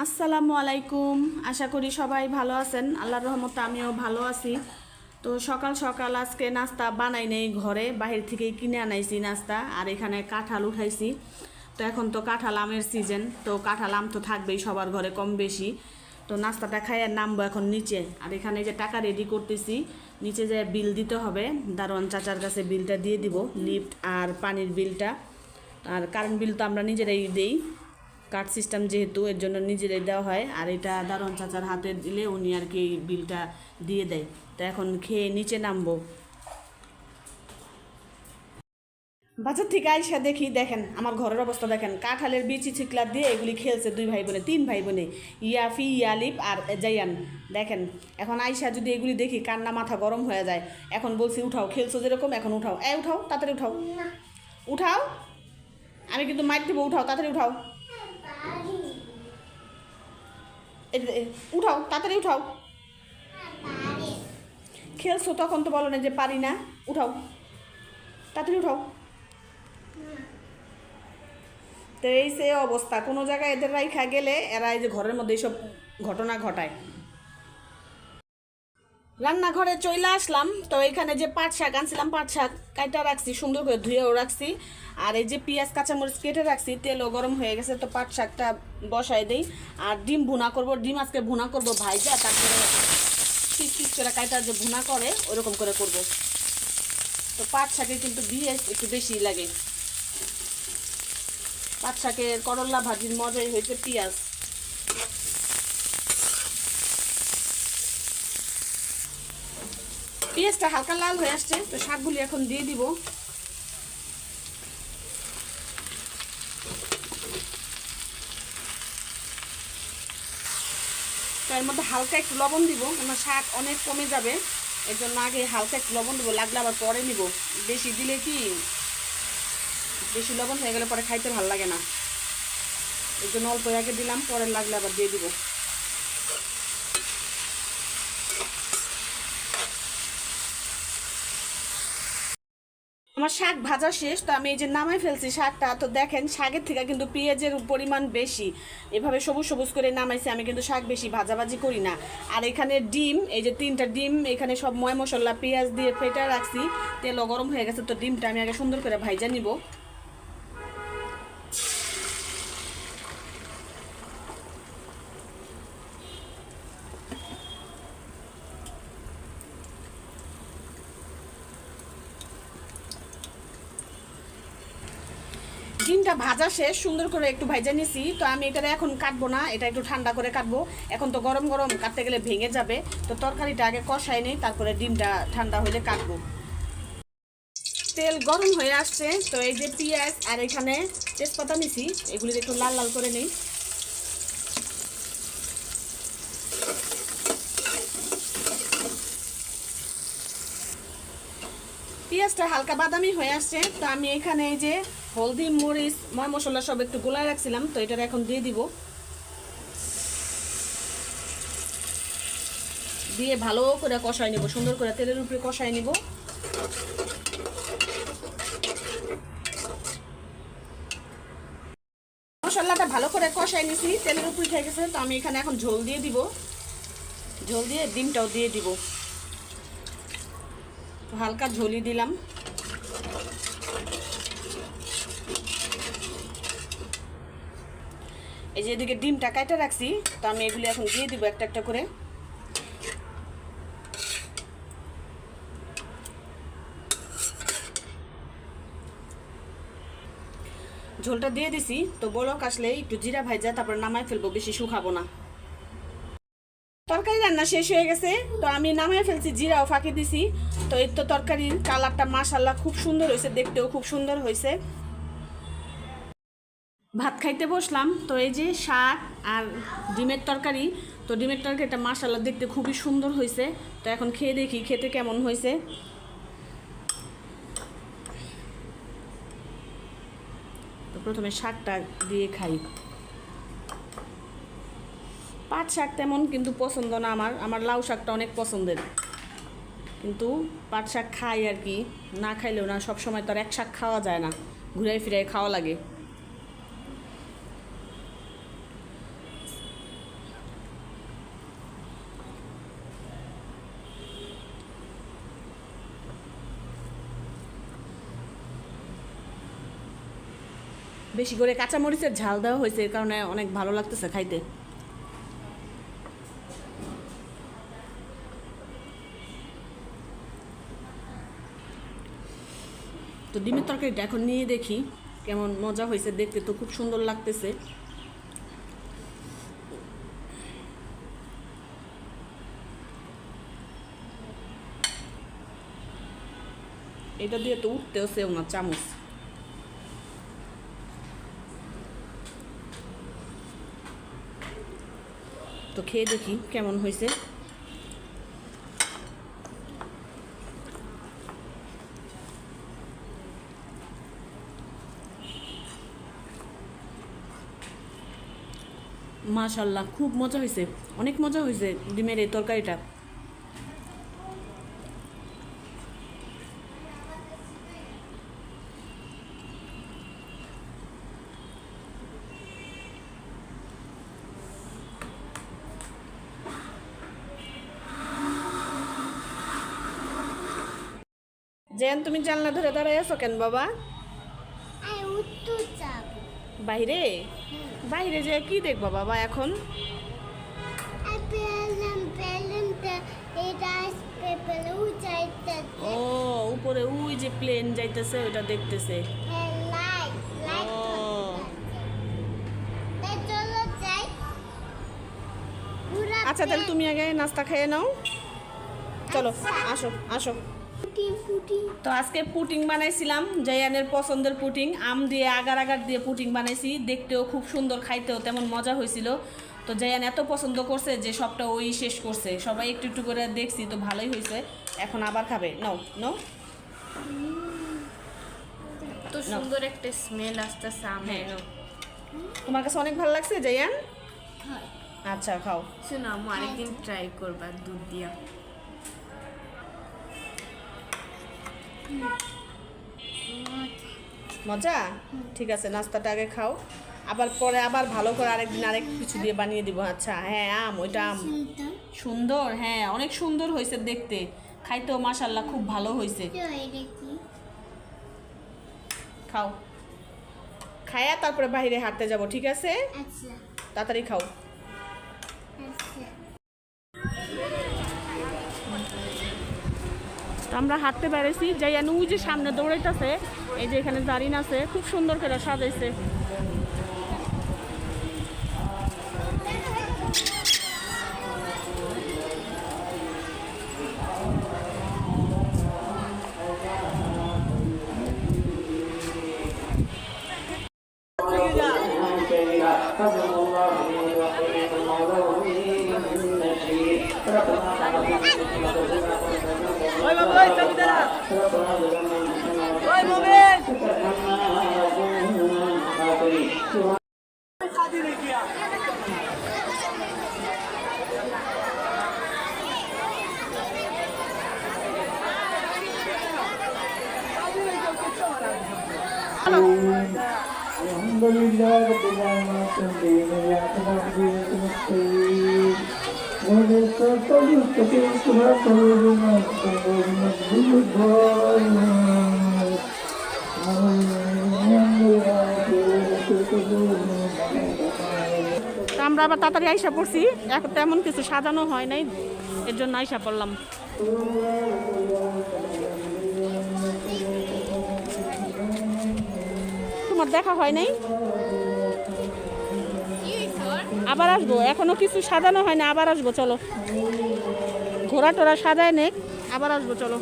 আসসালামু আলাইকুম। আশা করি সবাই ভালো আছেন। আল্লাহর রহমতে আমিও ভালো আছি। তো সকাল সকাল আজকে নাস্তা বানাই নেই ঘরে, বাহির থেকেই কিনে আনাইছি নাস্তা। আর এখানে কাঁঠাল উঠাইছি। তো এখন তো কাঁঠাল আমের সিজন, তো কাঁঠাল আম তো থাকবেই সবার ঘরে কম বেশি। তো নাস্তাটা খাই আর নামবো এখন নিচে। আর এখানে যে টাকা রেডি করতেছি, নিচে যে বিল দিতে হবে, দারোয়ান চাচার কাছে বিলটা দিয়ে দিব, লিফট আর পানির বিলটা। আর কারেন্ট বিল তো আমরা নিজেরাই দিই, কার্ড সিস্টেম যেহেতু, এর জন্য নিজেরাই দেওয়া হয়। আর এটা দারোয়ান চাচার হাতে দিলে উনি আর কি বিলটা দিয়ে দেয়। তো এখন খেয়ে নিচে নামবো। বাজার থেকে আইসা দেখি, দেখেন আমার ঘরের অবস্থা দেখেন, কাঁঠালের বিচি ছিকলা দিয়ে এগুলি খেলছে দুই ভাই বোনে, তিন ভাই বোনে, ইয়াফি, ইয়ালিপ আর জাইয়ান। দেখেন এখন আইসা যদি এগুলি দেখি, কান্না মাথা গরম হয়ে যায়। এখন বলছি উঠাও, খেলছো যেরকম এখন উঠাও, উঠাও তাড়াতাড়ি উঠাও, উঠাও, আমি কিন্তু মাইর দেবো, উঠাও তাড়াতাড়ি উঠাও, উঠাও তাড়াতাড়ি উঠাও। খেলছো তখন তো বলো না যে পারি না, উঠাও তাড়াতাড়ি উঠাও। তো এই সে অবস্থা, কোনো জায়গায় এদের রাইখা গেলে এরা এই যে ঘরের মধ্যে এইসব ঘটনা ঘটায়। রান্নাঘরে চলে আসলাম। তো এখানে যে পাট শাক আনছিলাম, পাট শাক কাইটা রাখছি, সুন্দর করে ধুয়েও রাখছি। আর এই যে পেঁয়াজ কাঁচামরিচ কেটে রাখছি, তেলও গরম হয়ে গেছে। তো পাট শাকটা বসাই দিই। আর ডিম ভুনা করব, ডিম আজকে ভুনা করব ভাইজা, তারপরে পিস পিস করে কাইটা যে ভুনা করে ওরকম করে করব। তো পাট শাকে কিন্তু দিয়ে একটু বেশি লাগে। পাট শাকের করলা ভাজির মজাই হয়েছে পেঁয়াজ। পেঁয়াজটা হালকা লাল হয়ে আসছে, তো শাকগুলি এখন দিয়ে দিব। এর মধ্যে হালকা একটু লবণ দিব, আমার শাক অনেক কমে যাবে, এর জন্য আগে হালকা একটু লবণ দেবো, লাগলে আবার পরে নিব। বেশি দিলে কি, বেশি লবণ হয়ে গেলে পরে খাইতে ভালো লাগে না, এর জন্য অল্প আগে দিলাম, পরে লাগলে আবার দিয়ে দিব। আমার শাক ভাজা শেষ। তো আমি এই যে নামাই ফেলছি শাকটা। তো দেখেন শাকের থেকে কিন্তু পেঁয়াজের পরিমাণ বেশি, এভাবে সবুজ সবুজ করে নামাইছি। আমি কিন্তু শাক বেশি ভাজাভাজি করি না। আর এখানে ডিম, এই যে 3টা ডিম, এখানে সব ময় মশলা পেঁয়াজ দিয়ে ফেটে রাখছি, তেলও গরম হয়ে গেছে। তো ডিমটা আমি আগে সুন্দর করে ভাইজা নিব। ডিমটা ভাজা শেষ, সুন্দর করে একটু ভাজা নিছি। তো আমি এটা এখন কাটবো না, এটা একটু ঠান্ডা করে কাটবো। এখন তো গরম গরম কাটতে গেলে ভেঙে যাবে। তো তরকারিটা আগে কষাই নেই, তারপরে ডিমটা ঠান্ডা হলে কাটবো। তেল গরম হয়ে আসছে। তো এই যে পেঁয়াজ আর এখানে তেজপাতা নিছি, এগুলি একটু লাল লাল করে নিই। পেঁয়াজটা হালকা বাদামি হয়ে আসছে। তো আমি এখানে এই যে হলদি মরিচ ময় মশলা সব একটু গোলায় রাখছিলাম, তো এটা এখন দিয়ে দিব। দিয়ে ভালো করে কষাই নিব, সুন্দর করে তেলের উপরে কষাই নিব। মশলাটা ভালো করে কষাই নিছি, তেলের উপরে উঠে গেছে। তো আমি এখানে এখন ঝোল দিয়ে দিব, ঝোল দিয়ে ডিমটাও দিয়ে দিব। তো হালকা ঝোলই দিলাম। এই যে এদিকে ডিমটা কাটা রাখছি, তো আমি এগুলি এখন দিয়ে দিব একটা একটা করে। ঝোলটা দিয়ে দিছি। তো বলক আসলে একটু জিরা ভাইজা তারপর নামাই ফেলবো, বেশি শুকাবো না। তরকারি রান্না শেষ হয়ে গেছে। তো আমি নামাই ফেলছি, জিরাও ফাঁকি দিছি। তো এই তো তরকারির কালারটা মাশাআল্লাহ খুব সুন্দর হয়েছে, দেখতেও খুব সুন্দর হয়েছে। ভাত খাইতে বসলাম। তো এই যে শাক আর ডিমের তরকারি। তো ডিমের তরকারিটা মাশাআল্লাহ দেখতে খুবই সুন্দর হয়েছে। তো এখন খেয়ে দেখি খেতে কেমন হয়েছে। তো প্রথমে শাকটা দিয়ে খাই। পাট শাক তেমন কিন্তু পছন্দ না আমার, আমার লাউ শাকটা অনেক পছন্দের। কিন্তু পাট শাক খাই আর কি, না খাইলেও না, সব সময় তো আর এক শাক খাওয়া যায় না, ঘুরাই ফিরাই খাওয়া লাগে। বেশি করে কাঁচামরিচের ঝাল দেওয়া হয়েছে, এর কারণে অনেক ভালো লাগতেছে খাইতে। তো ডিমের তরকারিটা এখন নিয়ে দেখি কেমন মজা হয়েছে, দেখতে তো খুব সুন্দর লাগতেছে। এটা দিয়ে তো উঠতেও সেও না চামচ। তো খেয়ে দেখি কেমন হয়েছে। মাশাআল্লাহ, খুব মজা হয়েছে, অনেক মজা হয়েছে ডিমের এই তরকারিটা। জেন, তুমি জানলা ধরে দাঁড়ায় আছো কেন বাবা? বাইরে বাইরে যে কি দেখবা বাবা এখন? ও, উপরে ওই যে প্লেন যাইতেছে ওটা দেখতেছে। আচ্ছা, তাহলে তুমি আগে নাস্তা খেয়ে নাও, চলো আসো আসো। তো আজকে পুটিং বানাইছিলাম, জায়ানের পছন্দের পুটিং, আম দিয়ে আগার আগার দিয়ে পুটিং বানাইছি। দেখতেও খুব সুন্দর, খাইতেও তেমন মজা হয়েছিল। তো জায়ান এত পছন্দ করছে যে সবটা ওই শেষ করছে, সবাই একটু একটু করে দেখছি, তো ভালোই হয়েছে। এখন আবার খাবে, নাও নাও। তো সুন্দর একটা স্মেল আসতেছে আমের। নাও, তোমার কাছে অনেক ভালো লাগছে জায়ান? আচ্ছা খাও। শোনো, আমি আরেকদিন ট্রাই করবা দুধ দিয়া। মজা? ঠিক আছে, নাস্তাটা আগে খাও, আবার পরে আবার ভালো করে আরেকদিন আরেক কিছু দিয়ে বানিয়ে দিব। আচ্ছা হ্যাঁ, আম, ওইটা আম সুন্দর, হ্যাঁ অনেক সুন্দর হয়েছে দেখতে, খাইতেও মাশাআল্লাহ খুব ভালো হয়েছে। খাও, খায়া তারপরে বাইরে হাঁটতে যাব, ঠিক আছে? তাড়াতাড়ি খাও। তো আমরা হাঁটতে বেড়েছি, যাইয়া ওই যে সামনে দৌড়াইতেছে, এই যে এখানে দাঁড়িয়ে আছে, খুব সুন্দর করে সাজাইছে। আমরা আবার তাড়াতাড়ি আইসা পড়ছি, এখন তেমন কিছু সাজানো হয় নাই, এর জন্য আইসা পড়লাম। তোমার দেখা হয় নাই? আবার আসবো, এখনো কিছু সাজানো হয় না, আবার আসবো, চলো ঘোরা টোরা সাজায় নে, আবার আসবো, চলো।